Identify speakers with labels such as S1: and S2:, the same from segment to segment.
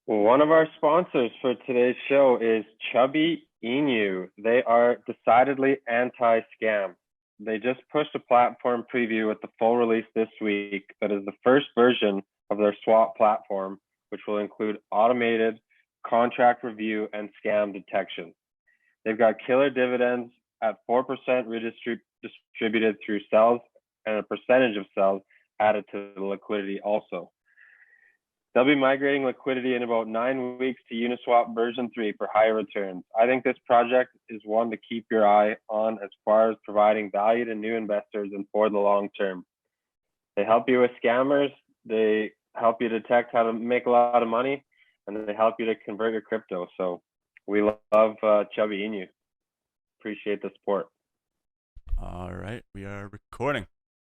S1: One of our sponsors for today's show is Chubby Emu. They are decidedly anti-scam. They just pushed a platform preview with the full release this week that is the first version of their swap platform, which will include automated contract review and scam detection. They've got killer dividends at 4% redistributed through cells and a percentage of cells added to the liquidity also. They'll be migrating liquidity in about 9 weeks to Uniswap version 3 for higher returns. I think this project is one to keep your eye on as far as providing value to new investors and for the long term. They help you with scammers, they help you detect how to make a lot of money, and they help you to convert your crypto. So we love Chubby Inu. Appreciate the support.
S2: All right, we are recording.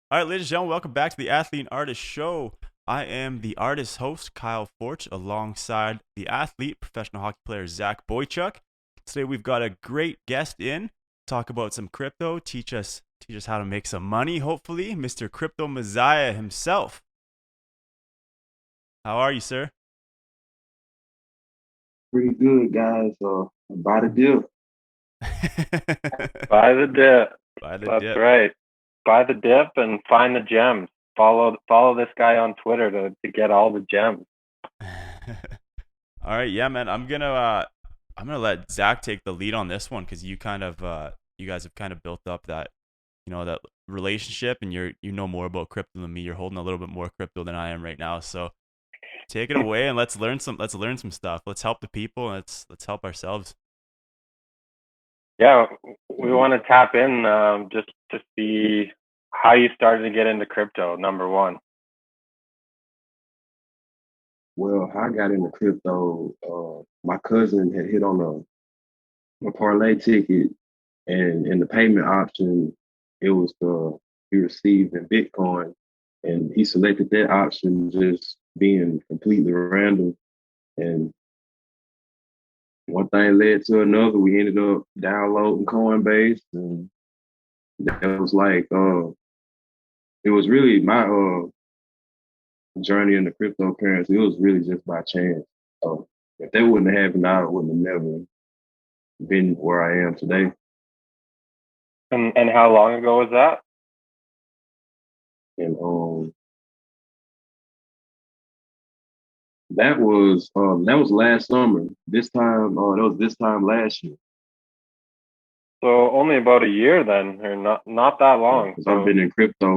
S2: All right, ladies and gentlemen, welcome back to the Athlete and Artist Show. I am the artist host, Kyle Fortch, alongside the athlete, professional hockey player, Zach Boychuk. Today we've got a great guest in, talk about some crypto, teach us how to make some money, hopefully, Mr. Crypto Messiah himself. How are you, sir?
S3: Pretty good, guys. About a deal.
S1: Buy the dip.
S2: By the
S1: That's
S2: dip.
S1: right. Buy the dip and find the gems. Follow this guy on Twitter to get all the gems.
S2: All right, yeah, man. I'm gonna let Zach take the lead on this one because you guys have kind of built up that relationship, and you know more about crypto than me. You're holding a little bit more crypto than I am right now, so take it away and let's learn some stuff. Let's help the people. And let's help ourselves.
S1: Yeah, we want to tap in just to see how you started to get into crypto. Number one.
S3: Well, how I got into crypto, my cousin had hit on a parlay ticket, and in the payment option, it was he received in Bitcoin, and he selected that option just being completely random. And one thing led to another. We ended up downloading Coinbase, and that was like, it was really my journey into cryptocurrency, it was really just by chance. If that wouldn't have happened, I wouldn't have never been where I am today.
S1: And how long ago was that?
S3: And that was last summer. That was this time last year.
S1: So only about a year then, or not that long.
S3: 'Cause I've
S1: So
S3: been in crypto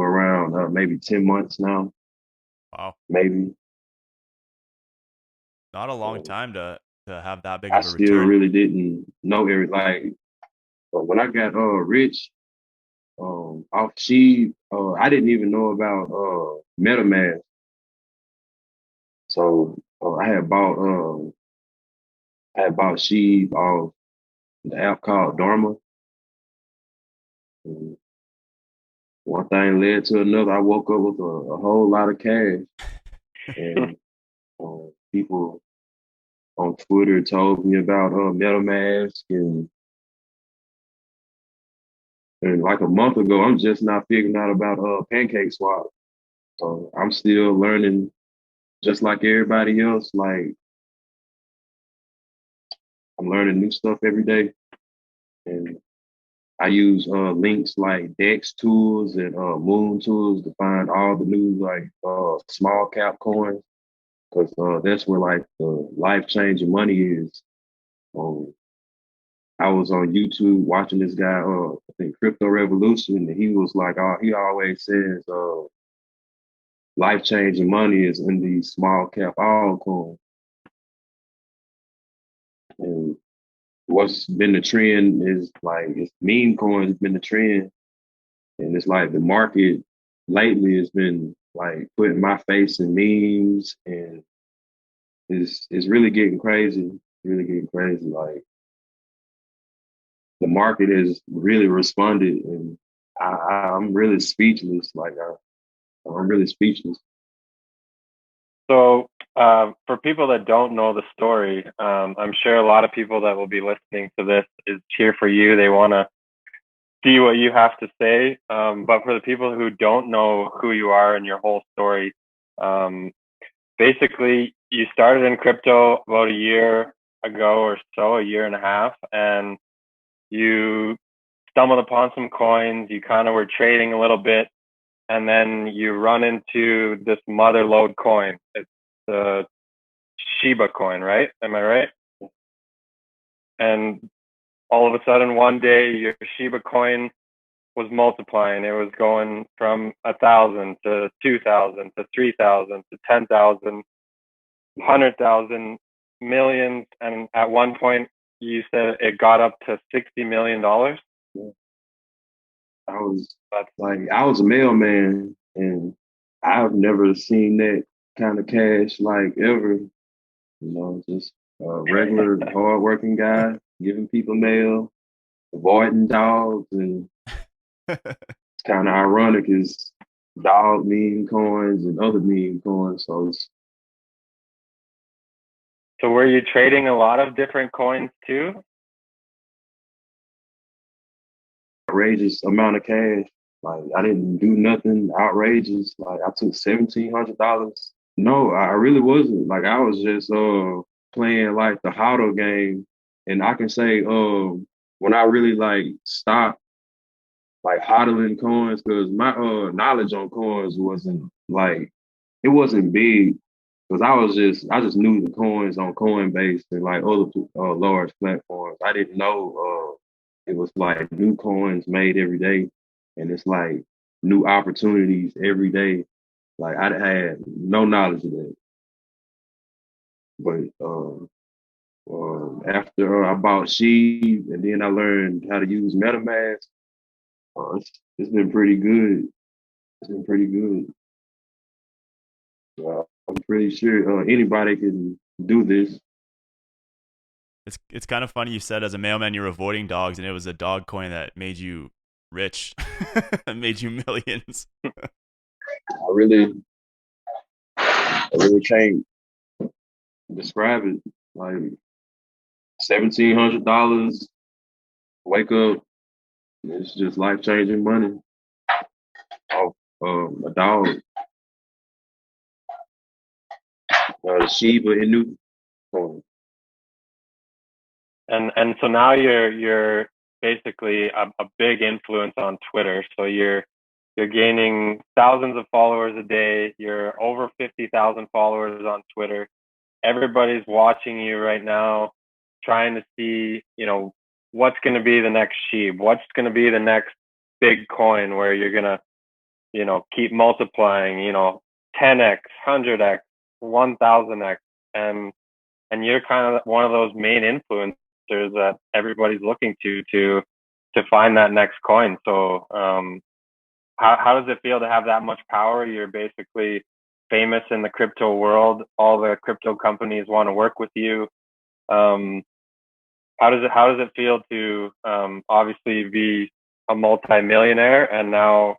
S3: around maybe 10 months now,
S2: Wow,
S3: maybe.
S2: not a long
S3: Um,
S2: time to have that big
S3: I
S2: of a
S3: still
S2: return.
S3: really didn't know every. When I got rich off Sheep. I didn't even know about MetaMask. So I had bought Sheep off the app called Dharma. And one thing led to another. I woke up with a whole lot of cash, and people on Twitter told me about MetaMask, and like a month ago, I'm just not figuring out about Pancake Swap. So I'm still learning, just like everybody else. Like I'm learning new stuff every day, and I use links like Dex Tools and Moon Tools to find all the new like small cap coins, because that's where like the life changing money is. Um, I was on YouTube watching this guy, I think Crypto Revolution, and he was like, he always says, life changing money is in these small cap altcoins. And what's been the trend is like it's meme coins been the trend, and it's like the market lately has been like putting my face in memes, and it's really getting crazy, really getting crazy. Like the market has really responded, and I'm really speechless. I'm really speechless.
S1: So for people that don't know the story, I'm sure a lot of people that will be listening to this is here for you. They want to see what you have to say. But for the people who don't know who you are and your whole story, um, basically you started in crypto about a year ago or so, a year and a half, and you stumbled upon some coins. You kind of were trading a little bit, and then you run into this mother lode coin. It's the Shiba coin, right? Am I right? And all of a sudden, one day, your Shiba coin was multiplying. It was going from 1,000 to 2,000 to 3,000 to 10,000, 100,000, millions, and at one point you said it got up to $60 million.
S3: I was a mailman, and I've never seen that kind of cash like ever. Just a regular hardworking guy giving people mail, avoiding dogs, and it's kind of ironic is dog meme coins and other meme coins. So it's
S1: So were you trading a lot of different coins too?
S3: outrageous amount of cash. Like I didn't do nothing outrageous. Like I took $1,700. No, I really wasn't. Like I was just playing like the hodl game. And I can say when I really like stopped like hodling coins, because my knowledge on coins wasn't like it wasn't big. Because I just knew the coins on Coinbase and like other large platforms. I didn't know it was like new coins made every day, and it's like new opportunities every day. Like I had no knowledge of that, but after I bought Sheave and then I learned how to use MetaMask, it's been pretty good. It's been pretty good. I'm pretty sure anybody can do this.
S2: It's kind of funny you said as a mailman you're avoiding dogs, and it was a dog coin that made you rich, made you millions.
S3: I really can't describe it. Like $1,700, wake up, it's just life changing money off a dog. Sheba and Newton.
S1: And so now you're basically a big influence on Twitter. So you're gaining thousands of followers a day. You're over 50,000 followers on Twitter. Everybody's watching you right now, trying to see, what's going to be the next Sheeb, what's going to be the next big coin where you're going to, keep multiplying, 10x, 100x, 1000x. And you're kind of one of those main influencers that everybody's looking to find that next coin. So how does it feel to have that much power? You're basically famous in the crypto world. All the crypto companies want to work with you. How does it feel to obviously be a multi-millionaire and now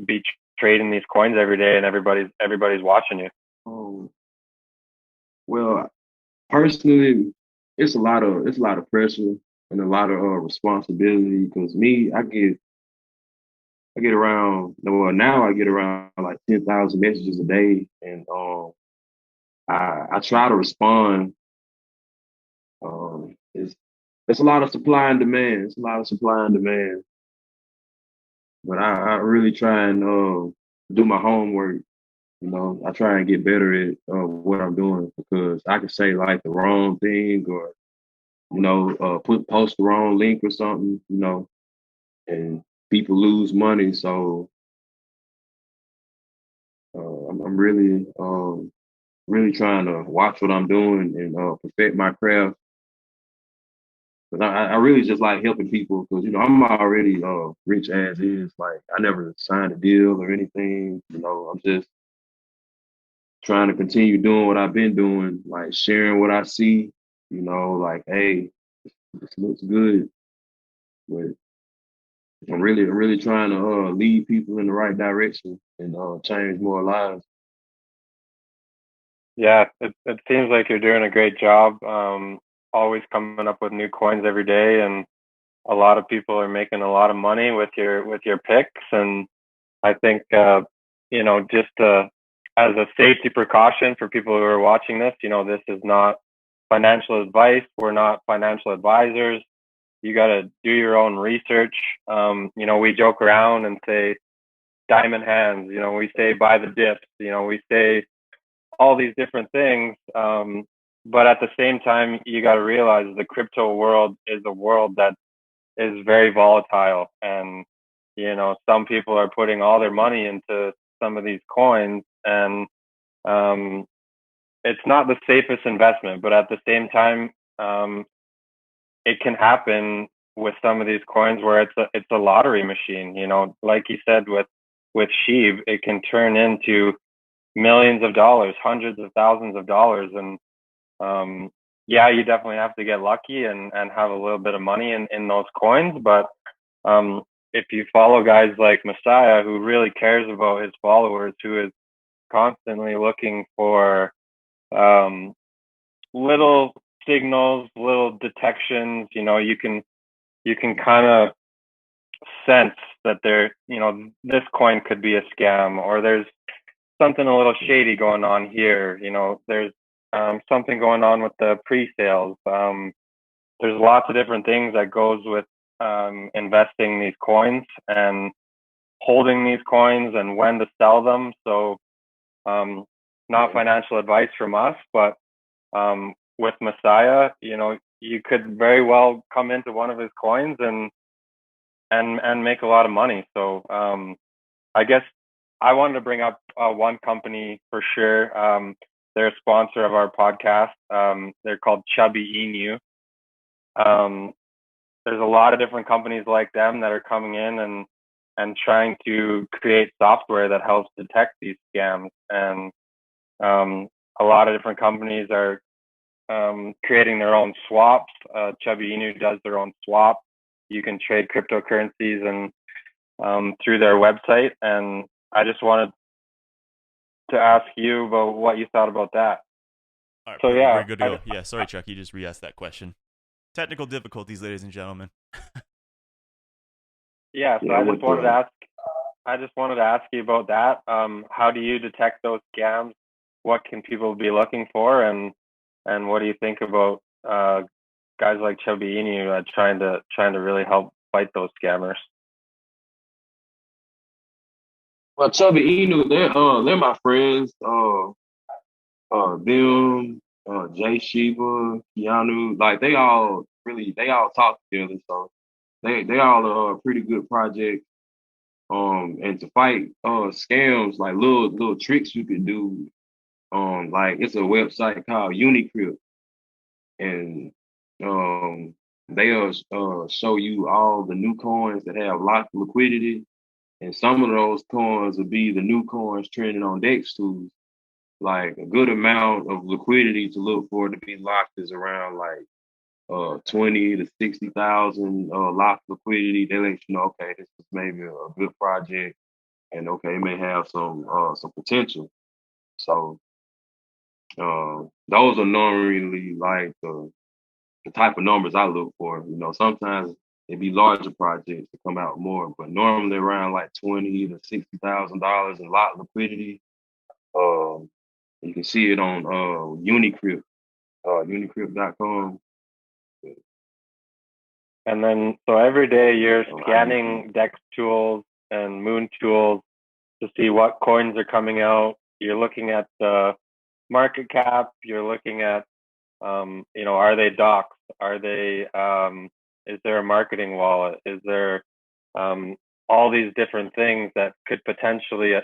S1: be trading these coins every day and everybody's watching you?
S3: Oh, well, personally, it's a lot of pressure and a lot of responsibility because I get around now I get around like 10,000 messages a day, and I try to respond. It's a lot of supply and demand. It's a lot of supply and demand, but I really try and do my homework. I try and get better at what I'm doing because I could say like the wrong thing or post the wrong link or something, and people lose money. So I'm really trying to watch what I'm doing and perfect my craft. But I really just like helping people because I'm already rich as is. Like I never signed a deal or anything. I'm just trying to continue doing what I've been doing, like sharing what I see. Like hey, this looks good, but I'm really trying to lead people in the right direction and change more lives.
S1: Yeah, it seems like you're doing a great job. Always coming up with new coins every day, and a lot of people are making a lot of money with your picks. And I think just as a safety precaution for people who are watching this, this is not financial advice. We're not financial advisors. You got to do your own research. We joke around and say diamond hands, we say buy the dips, we say all these different things. But at the same time, you got to realize the crypto world is a world that is very volatile. And, some people are putting all their money into some of these coins, and it's not the safest investment, but at the same time, it can happen with some of these coins where it's a lottery machine. Like you said with Sheeb, it can turn into millions of dollars, hundreds of thousands of dollars, and yeah, you definitely have to get lucky and have a little bit of money in those coins. But if you follow guys like Messiah, who really cares about his followers, who is constantly looking for little signals, little detections, you can kind of sense that this coin could be a scam, or there's something a little shady going on here. There's something going on with the pre-sales. There's lots of different things that goes with investing these coins and holding these coins and when to sell them. So not financial advice from us, but with Messiah, you could very well come into one of his coins and make a lot of money. So I guess I wanted to bring up one company for sure. They're a sponsor of our podcast. They're called Chubby Inu. There's a lot of different companies like them that are coming in and trying to create software that helps detect these scams. And a lot of different companies are creating their own swaps. Chubby Inu does their own swap. You can trade cryptocurrencies and through their website. And I just wanted to ask you about what you thought about that.
S2: All right,
S1: So
S2: perfect.
S1: yeah,
S2: Very good to go. Yeah, sorry, Chuck. You just re-asked that question. Technical difficulties, ladies and gentlemen.
S1: yeah. So I just wanted to ask you about that. How do you detect those scams? What can people be looking for, and what do you think about guys like Chubby Inu trying to really help fight those scammers?
S3: Well, Chubby Inu, they're my friends. Them, Jay Sheba, Keanu, like they all talk together. So they all are a pretty good project. And to fight scams, like little tricks you could do. Like it's a website called Unicrypt, and they'll show you all the new coins that have locked liquidity, and some of those coins will be the new coins trending on DEX tools. Like a good amount of liquidity to look for to be locked is around like 20 to 60,000 locked liquidity. They let you know, okay, this is maybe a good project, and okay, it may have some potential. So those are normally like the type of numbers I look for. Sometimes it'd be larger projects to come out more, but normally around like 20 to $60,000 in locked liquidity. Um, you can see it on Unicrypt, unicrypt.com.
S1: And then, so every day you're scanning DEX tools and Moon tools to see what coins are coming out. You're looking at the market cap. You're looking at, are they docs? Are they, is there a marketing wallet? Is there all these different things that could potentially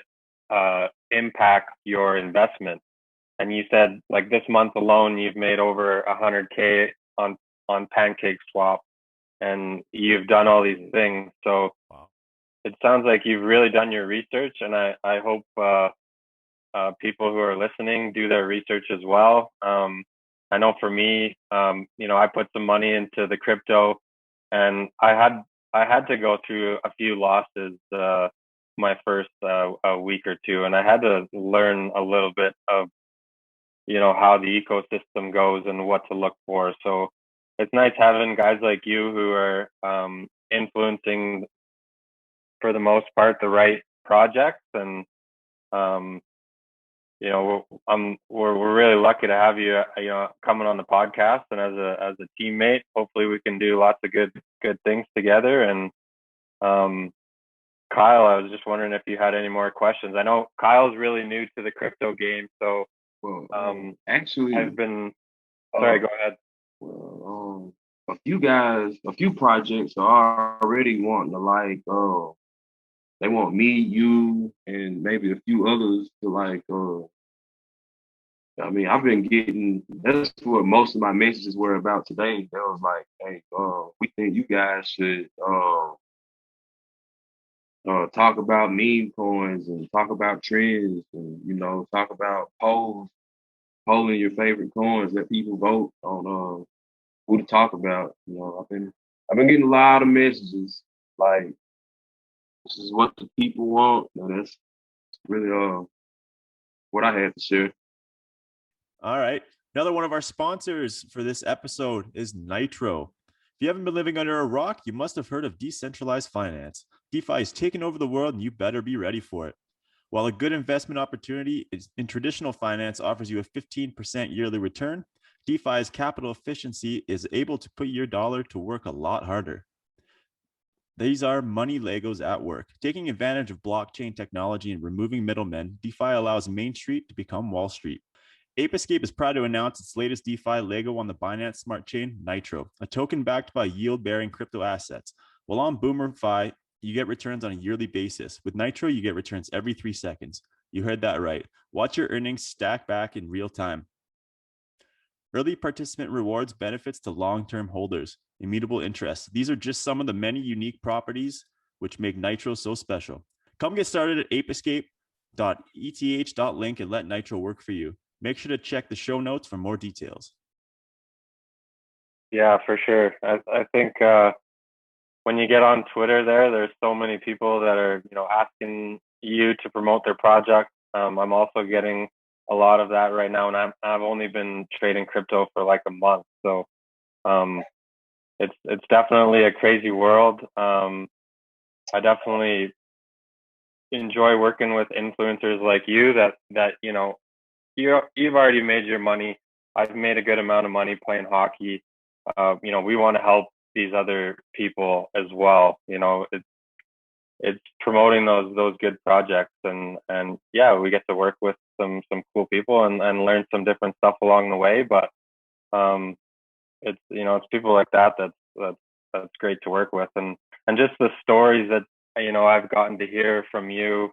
S1: impact your investment? And you said like this month alone, you've made over 100K on Pancake Swap, and you've done all these things. So
S2: Wow.
S1: it sounds like you've really done your research, and I hope people who are listening do their research as well. I know for me, I put some money into the crypto, and I had to go through a few losses my first a week or two, and I had to learn a little bit of how the ecosystem goes and what to look for. So it's nice having guys like you who are influencing, for the most part, the right projects, and you know, we're really lucky to have you, coming on the podcast, and as a teammate. Hopefully, we can do lots of good things together. And um, Kyle, I was just wondering if you had any more questions. I know Kyle's really new to the crypto game, so
S3: Well,
S1: I've
S3: actually,
S1: been
S3: uh,
S1: sorry. Go ahead.
S3: well, a few projects are already wanting to like, they want me, you, and maybe a few others to like, I mean, I've been getting, that's what most of my messages were about today. They was like, hey, we think you guys should, talk about meme coins and talk about trends and, talk about polling your favorite coins, let people vote on, who to talk about. I've been getting a lot of messages like this is what the people want. And that's really what I had to share.
S2: All right. Another one of our sponsors for this episode is Nitro. If you haven't been living under a rock, you must have heard of decentralized finance. DeFi is taking over the world and you better be ready for it. While a good investment opportunity in traditional finance offers you a 15% yearly return, DeFi's capital efficiency is able to put your dollar to work a lot harder. These are money Legos at work. Taking advantage of blockchain technology and removing middlemen, DeFi allows Main Street to become Wall Street. Ape Escape is proud to announce its latest DeFi Lego on the Binance Smart Chain, Nitro, a token backed by yield-bearing crypto assets. While on BoomerFi, you get returns on a yearly basis. With Nitro, you get returns every 3 seconds. You heard that right. Watch your earnings stack back in real time. Early participant rewards benefits to long-term holders. Immutable interest. These are just some of the many unique properties which make Nitro so special. Come get started at apeescape.eth.link and let Nitro work for you. Make sure to check the show notes for more details.
S1: Yeah, for sure. I think when you get on Twitter, there's so many people that are asking you to promote their project. I'm also getting a lot of that right now, and I've only been trading crypto for like a month, so um, it's definitely a crazy world. I definitely enjoy working with influencers like you that you've already made your money. I've made a good amount of money playing hockey. We want to help these other people as well. It's promoting those good projects, and yeah, we get to work with some cool people and learn some different stuff along the way. But it's people like that's great to work with, and just the stories that I've gotten to hear from you,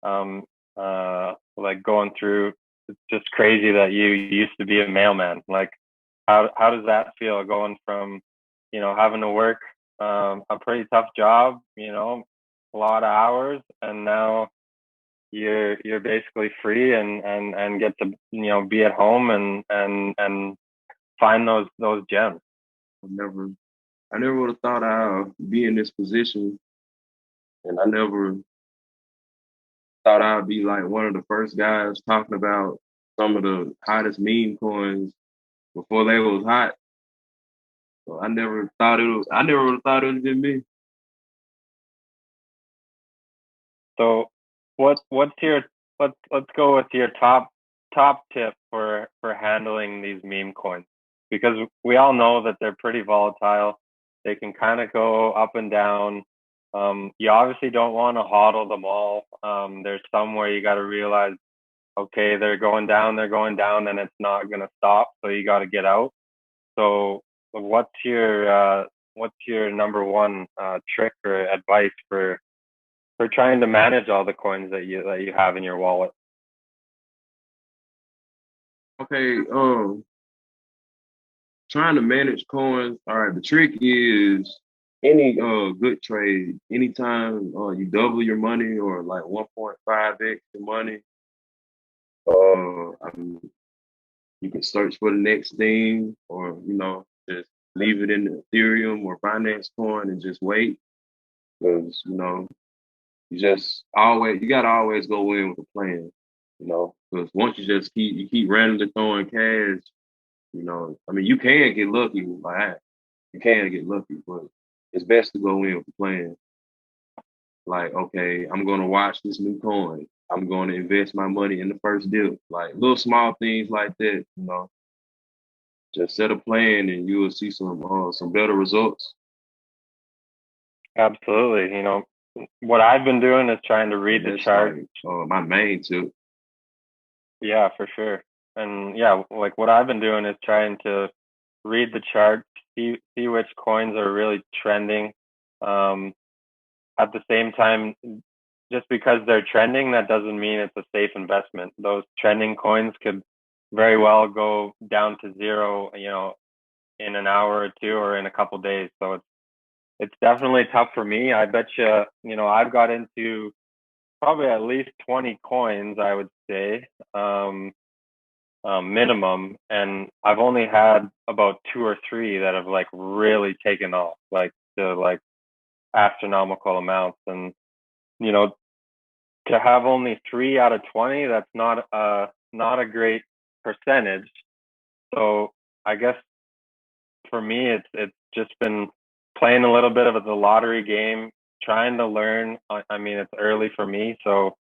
S1: um, like going through. It's just crazy that you used to be a mailman. Like, how does that feel going from having to work a pretty tough job, a lot of hours, and now you're basically free and get to be at home and find those gems.
S3: I never, I never would have thought I'd be in this position, and I never thought I'd be like one of the first guys talking about some of the hottest meme coins before they was hot. So I never thought it was. I never would have thought it would have been me.
S1: So what's your let's go with your top tip for handling these meme coins, because we all know that they're pretty volatile. They can kind of go up and down. You obviously don't want to hodl them all. There's some where you got to realize, okay, they're going down, and it's not gonna stop, so you got to get out. So what's your number one trick or advice for trying to manage all the coins that you have in your wallet?
S3: Okay, trying to manage coins. All right, the trick is any good trade. Anytime you double your money or like 1.5x your money, I mean, you can search for the next thing, or just leave it in Ethereum or Binance Coin and just wait. Because you gotta always go in with a plan. Because once you keep randomly throwing cash, I mean, you can get lucky. Like you can get lucky, but it's best to go in with a plan. Like, okay, I'm gonna watch this new coin. I'm going to invest my money in the first deal. Like little small things like that, just set a plan and you will see some better results.
S1: Absolutely. What I've been doing is trying to read
S3: And
S1: the
S3: that's
S1: chart.
S3: like my main tip.
S1: Yeah, for sure. And yeah, like what I've been doing is trying to read the chart, see which coins are really trending. Um, at the same time, just because they're trending, that doesn't mean it's a safe investment. Those trending coins could very well go down to zero, in an hour or two or in a couple days. So it's definitely tough for me. I bet you, I've got into probably at least 20 coins, I would say, minimum, and I've only had about two or three that have like really taken off, like to like astronomical amounts. And you know, to have only 3 out of 20, that's not a great percentage. So I guess for me, it's just been playing a little bit of the lottery game, trying to learn. I mean, it's early for me, so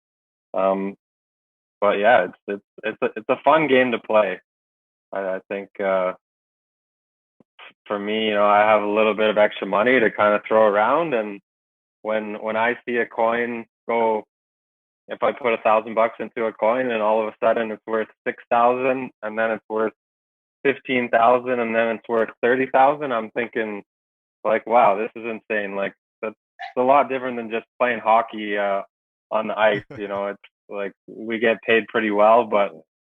S1: um, but yeah, it's a fun game to play. I think for me, I have a little bit of extra money to kind of throw around, and when I see a coin go, if I put $1,000 into a coin and all of a sudden it's worth 6,000, and then it's worth 15,000, and then it's worth 30,000, I'm thinking like, wow, this is insane. Like that's a lot different than just playing hockey on the ice. It's like we get paid pretty well, but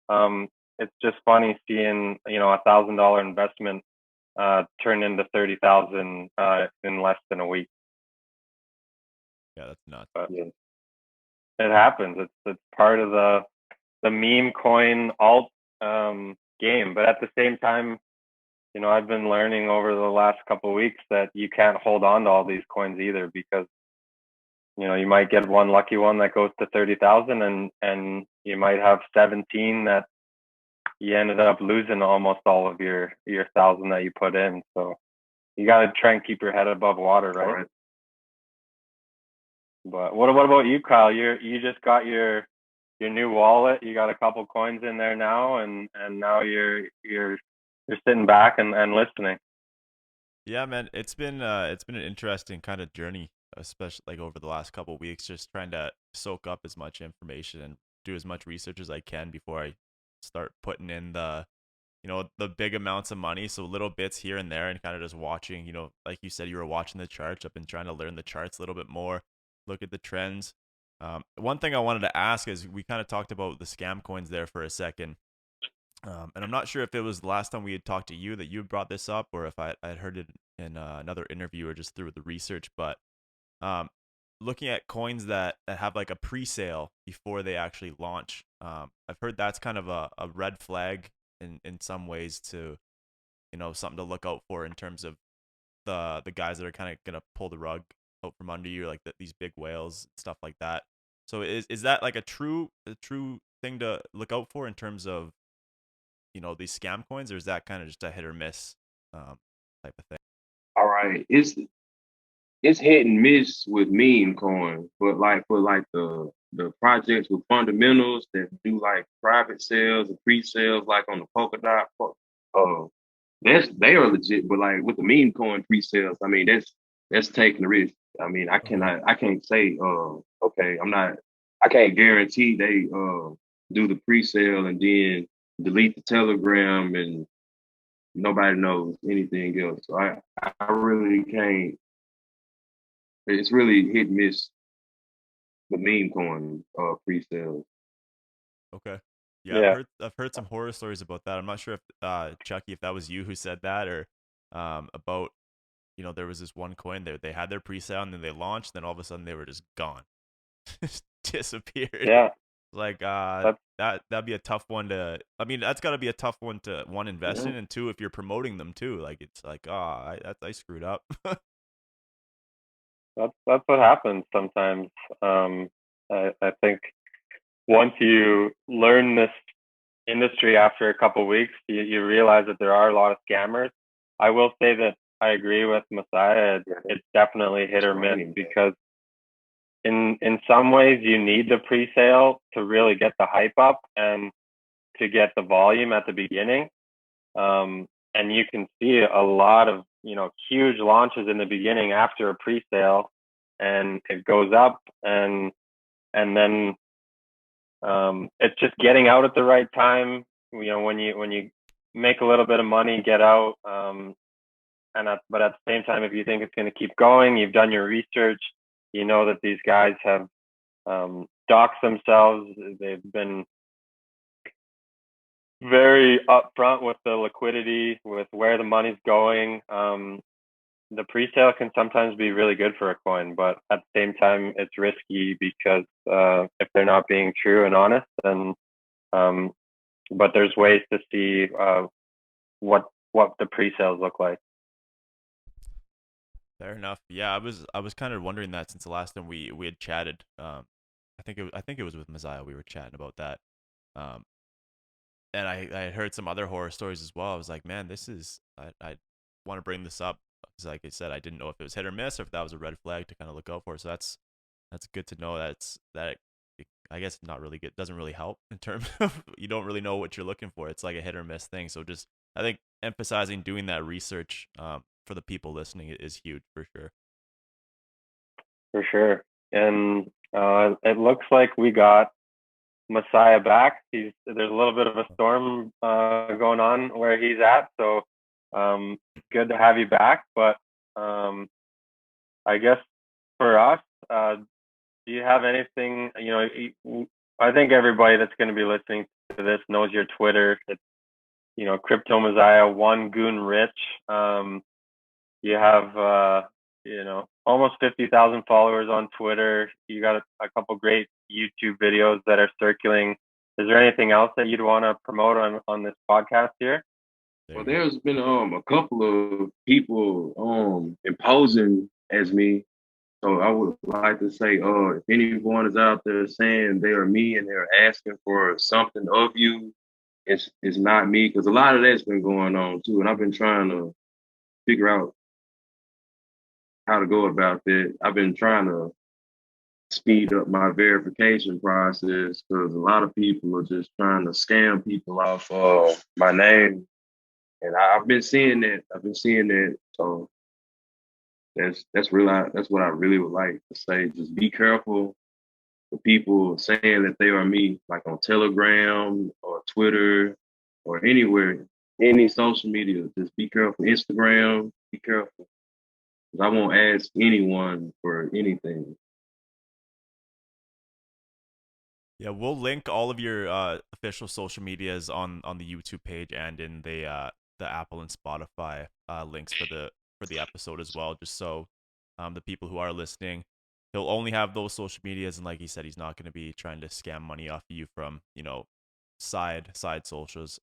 S1: um, it's just funny seeing $1,000 investment turn into 30,000 in less than a week.
S2: Yeah, that's nuts.
S1: But
S3: Yeah.
S1: it happens. It's part of the meme coin alt game. But at the same time, I've been learning over the last couple of weeks that you can't hold on to all these coins either, because you might get one lucky one that goes to 30,000, and you might have 17 that you ended up losing almost all of your 1,000 that you put in. So you got to try and keep your head above water,
S3: All
S1: right?
S3: right.
S1: But what about you, Kyle? You just got your new wallet. You got a couple coins in there now, and now you're sitting back and listening.
S2: Yeah, man, it's been an interesting kind of journey, especially like over the last couple weeks, just trying to soak up as much information and do as much research as I can before I start putting in the big amounts of money. So little bits here and there, and kind of just watching, like you said, you were watching the charts. I've been trying to learn the charts a little bit more, look at the trends. One thing I wanted to ask is we kind of talked about the scam coins there for a second. And I'm not sure if it was the last time we had talked to you that you brought this up, or if I had heard it in another interview or just through the research. But um, looking at coins that have like a pre-sale before they actually launch, I've heard that's kind of a red flag in some ways, to something to look out for in terms of the guys that are kind of gonna pull the rug out from under you, like these big whales, stuff like that. So is that like a true thing to look out for in terms of these scam coins, or is that kind of just a hit or miss um, type of thing?
S3: All right. It's hit and miss with meme coin, but like for like the projects with fundamentals that do like private sales and pre-sales, like on the Polkadot, uh, they are legit. But like with the meme coin pre-sales, I mean that's taking the risk. I mean
S2: Okay.
S3: I can't say okay, I can't guarantee they do the pre-sale and then delete the telegram and nobody knows anything else. So I really can't. It's really hit and miss the meme coin pre-sales.
S2: Okay. Yeah,
S1: Yeah.
S2: I've heard some horror stories about that. I'm not sure if Chucky, if that was you who said that, or about there was this one coin they had their pre-sale and then they launched, then all of a sudden they were just gone, just disappeared.
S1: Yeah.
S2: Like
S1: That's
S2: that'd be a tough one to. I mean, that's got to be a tough one to, one, invest
S3: Yeah.
S2: in, and two, if you're promoting them too. Like it's like, I screwed up.
S1: that's what happens sometimes. I think once you learn this industry after a couple of weeks, you realize that there are a lot of scammers. I will say that I agree with Messiah.
S3: Yeah,
S1: It's definitely hit
S3: that's
S1: or
S3: what I
S1: miss,
S3: mean.
S1: because in some ways you need the pre-sale to really get the hype up and to get the volume at the beginning. And you can see a lot of, huge launches in the beginning after a pre-sale, and it goes up, and then it's just getting out at the right time. When you make a little bit of money, get out. But at the same time, if you think it's going to keep going, you've done your research, you know that these guys have doxed themselves. They've been very upfront with the liquidity, with where the money's going. The pre-sale can sometimes be really good for a coin, but at the same time, it's risky because if they're not being true and honest, then but there's ways to see what the pre-sales look like.
S2: Fair enough. Yeah, I was kind of wondering that since the last time we had chatted. I think it was with Messiah we were chatting about that. And I heard some other horror stories as well. I was like, man, I want to bring this up because, like I said, I didn't know if it was hit or miss or if that was a red flag to kind of look out for. So that's good to know. I guess not really good. Doesn't really help in terms of you don't really know what you're looking for. It's like a hit or miss thing. So just I think emphasizing doing that research for the people listening is huge for sure.
S1: For sure. And it looks like we got Messiah back. There's a little bit of a storm going on where he's at, so good to have you back. But I guess for us, do you have anything? I think everybody that's going to be listening to this knows your Twitter. It's Crypto Messiah, One Goon Rich. You have almost 50,000 followers on Twitter. You got a couple great YouTube videos that are circulating. Is there anything else that you'd want to promote on this podcast here?
S3: Well, there's been a couple of people imposing as me. So I would like to say, if anyone is out there saying they are me and they're asking for something of you, it's not me, because a lot of that's been going on too, and I've been trying to figure out how to go about that. I've been trying to speed up my verification process because a lot of people are just trying to scam people off my name, and I've been seeing that. So that's what I really would like to say. Just be careful with people saying that they are me, like on Telegram or Twitter or anywhere, any social media. Just be careful. Instagram, be careful. I won't ask anyone for anything.
S2: Yeah, we'll link all of your official social medias on the YouTube page and in the Apple and Spotify links for the episode as well, just so the people who are listening, he'll only have those social medias, and like he said, he's not going to be trying to scam money off of you from side socials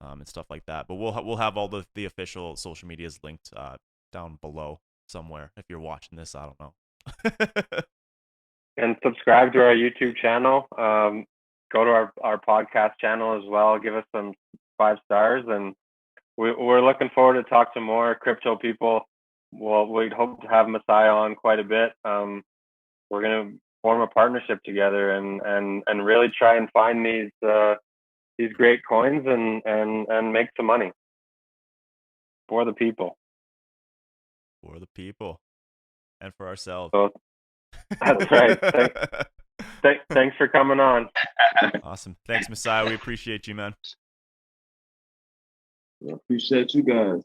S2: and stuff like that. But we'll have all the official social medias linked down below somewhere if you're watching this. I don't know.
S1: And subscribe to our YouTube channel. Go to our podcast channel as well. Give us some 5 stars, and we're looking forward to talk to more crypto people. Well, we'd hope to have Messiah on quite a bit. We're gonna form a partnership together and really try and find these great coins and make some money for the people.
S2: For the people, and for ourselves.
S1: So, that's right. Thanks for coming on.
S2: Awesome. Thanks, Messiah. We appreciate you, man.
S3: I appreciate you guys.